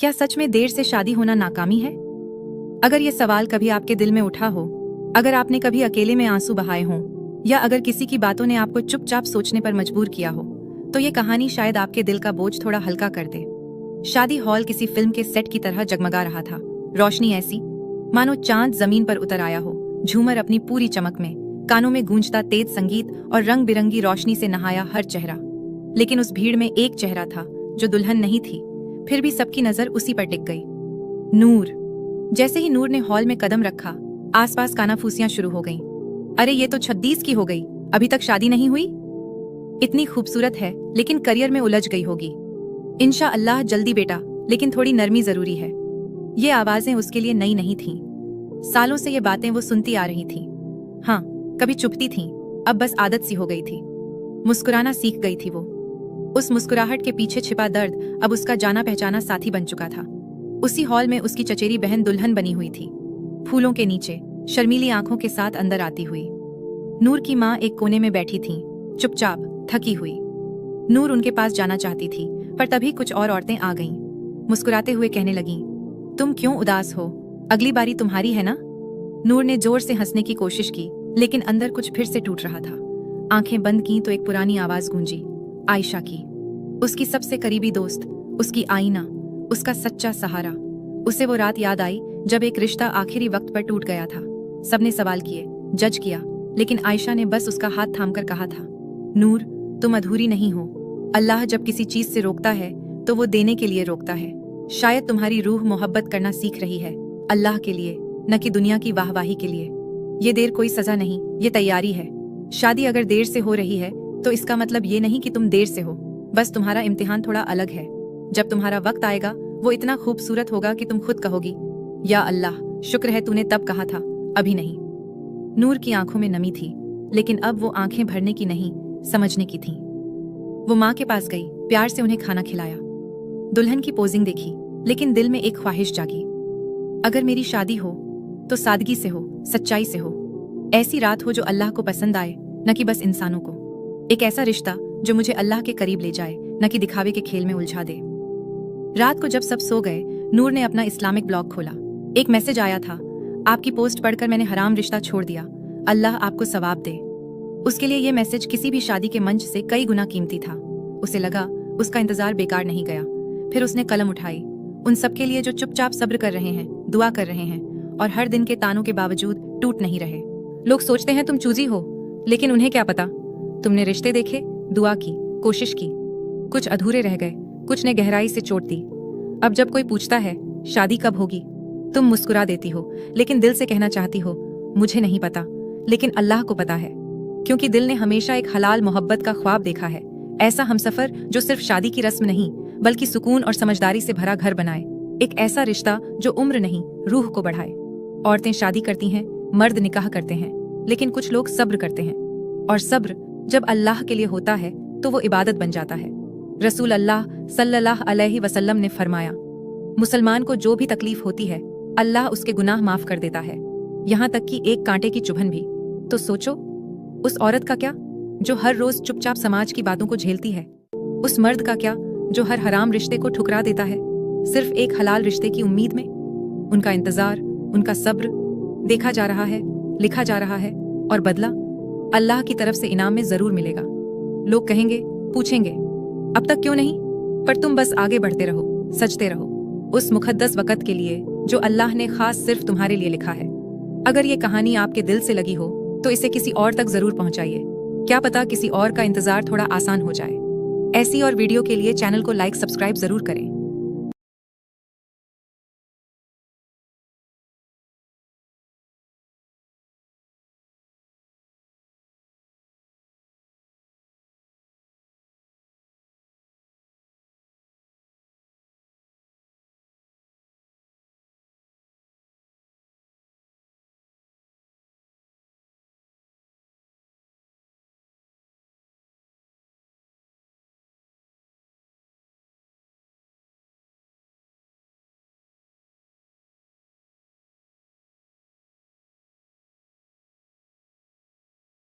क्या सच में देर से शादी होना नाकामी है? अगर ये सवाल कभी आपके दिल में उठा हो, अगर आपने कभी अकेले में आंसू बहाए हों, या अगर किसी की बातों ने आपको चुपचाप सोचने पर मजबूर किया हो, तो ये कहानी शायद आपके दिल का बोझ थोड़ा हल्का कर दे। शादी हॉल किसी फिल्म के सेट की तरह जगमगा रहा था। रोशनी ऐसी मानो चांद जमीन पर उतर आया हो, झूमर अपनी पूरी चमक में, कानों में गूंजता तेज संगीत और रंग बिरंगी रोशनी से नहाया हर चेहरा। लेकिन उस भीड़ में एक चेहरा था जो दुल्हन नहीं थी, फिर भी सबकी नजर उसी पर टिक गई। नूर। जैसे ही नूर ने हॉल में कदम रखा, आसपास कानाफूसियां शुरू हो गईं। अरे ये तो 36 की हो गई, अभी तक शादी नहीं हुई? इतनी खूबसूरत है लेकिन करियर में उलझ गई होगी। इंशाअल्लाह जल्दी बेटा, लेकिन थोड़ी नरमी जरूरी है। ये आवाजें उसके लिए नई नहीं थीं। सालों से ये बातें वो सुनती आ रही थी। हाँ, कभी चुपती थी, अब बस आदत सी हो गई थी। मुस्कुराना सीख गई थी वो। उस मुस्कुराहट के पीछे छिपा दर्द अब उसका जाना पहचाना साथी बन चुका था। उसी हॉल में उसकी चचेरी बहन दुल्हन बनी हुई थी, फूलों के नीचे शर्मीली आंखों के साथ अंदर आती हुई। नूर की माँ एक कोने में बैठी थी, चुपचाप, थकी हुई। नूर उनके पास जाना चाहती थी, पर तभी कुछ और औरतें आ गईं, मुस्कुराते हुए कहने लगीं, तुम क्यों उदास हो? अगली बारी तुम्हारी है ना? नूर ने जोर से हंसने की कोशिश की, लेकिन अंदर कुछ फिर से टूट रहा था। आंखें बंद की तो एक पुरानी आवाज गूंजी, आयशा की। उसकी सबसे करीबी दोस्त, उसकी आईना, उसका सच्चा सहारा। उसे वो रात याद आई जब एक रिश्ता आखिरी वक्त पर टूट गया था। सबने सवाल किए, जज किया, लेकिन आयशा ने बस उसका हाथ थामकर कहा था, नूर, तुम अधूरी नहीं हो। अल्लाह जब किसी चीज से रोकता है तो वो देने के लिए रोकता है। शायद तुम्हारी रूह मोहब्बत करना सीख रही है, अल्लाह के लिए, न कि दुनिया की वाहवाही के लिए। ये देर कोई सजा नहीं, ये तैयारी है। शादी अगर देर से हो रही है तो इसका मतलब ये नहीं कि तुम देर से हो, बस तुम्हारा इम्तिहान थोड़ा अलग है। जब तुम्हारा वक्त आएगा वो इतना खूबसूरत होगा कि तुम खुद कहोगी, या अल्लाह, शुक्र है तूने तब कहा था, अभी नहीं। नूर की आंखों में नमी थी, लेकिन अब वो आंखें भरने की नहीं, समझने की थीं। वो माँ के पास गई, प्यार से उन्हें खाना खिलाया। दुल्हन की पोजिंग देखी, लेकिन दिल में एक ख्वाहिश जागी, अगर मेरी शादी हो तो सादगी से हो, सच्चाई से हो। ऐसी रात हो जो अल्लाह को पसंद आए, न कि बस इंसानों को। एक ऐसा रिश्ता जो मुझे अल्लाह के करीब ले जाए, न कि दिखावे के खेल में उलझा दे। रात को जब सब सो गए, नूर ने अपना इस्लामिक ब्लॉग खोला। एक मैसेज आया था, आपकी पोस्ट पढ़कर मैंने हराम रिश्ता छोड़ दिया, अल्लाह आपको सवाब दे। उसके लिए ये मैसेज किसी भी शादी के मंच से कई गुना कीमती था। उसे लगा उसका इंतजार बेकार नहीं गया। फिर उसने कलम उठाई, उन सबके लिए जो चुपचाप सब्र कर रहे हैं, दुआ कर रहे हैं, और हर दिन के तानों के बावजूद टूट नहीं रहे। लोग सोचते हैं तुम चूजी हो, लेकिन उन्हें क्या पता, तुमने रिश्ते देखे, दुआ की, कोशिश की। कुछ अधूरे रह गए, कुछ ने गहराई से चोट दी। अब जब कोई पूछता है शादी कब होगी, तुम मुस्कुरा देती हो, लेकिन दिल से कहना चाहती हो, मुझे नहीं पता, लेकिन अल्लाह को पता है। क्योंकि दिल ने हमेशा एक हलाल मोहब्बत का ख्वाब देखा है, ऐसा हमसफर जो सिर्फ शादी की रस्म नहीं, बल्कि सुकून और समझदारी से भरा घर बनाए। एक ऐसा रिश्ता जो उम्र नहीं, रूह को बढ़ाए। औरतें शादी करती हैं, मर्द निकाह करते हैं, लेकिन कुछ लोग सब्र करते हैं, और सब्र जब अल्लाह के लिए होता है तो वो इबादत बन जाता है। रसूल अल्लाह सल्लल्लाहु अलैहि वसल्लम ने फरमाया, मुसलमान को जो भी तकलीफ होती है अल्लाह उसके गुनाह माफ कर देता है, यहाँ तक कि एक कांटे की चुभन भी। तो सोचो, उस औरत का क्या जो हर रोज चुपचाप समाज की बातों को झेलती है? उस मर्द का क्या जो हर हराम रिश्ते को ठुकरा देता है, सिर्फ एक हलाल रिश्ते की उम्मीद में? उनका इंतजार, उनका सब्र देखा जा रहा है, लिखा जा रहा है, और बदला अल्लाह की तरफ से इनाम में जरूर मिलेगा। लोग कहेंगे, पूछेंगे, अब तक क्यों नहीं? पर तुम बस आगे बढ़ते रहो, सजते रहो उस मुकद्दस वक़्त के लिए जो अल्लाह ने खास सिर्फ तुम्हारे लिए लिखा है। अगर ये कहानी आपके दिल से लगी हो तो इसे किसी और तक जरूर पहुंचाइए। क्या पता किसी और का इंतजार थोड़ा आसान हो जाए। ऐसी और वीडियो के लिए चैनल को लाइक, सब्सक्राइब जरूर करें।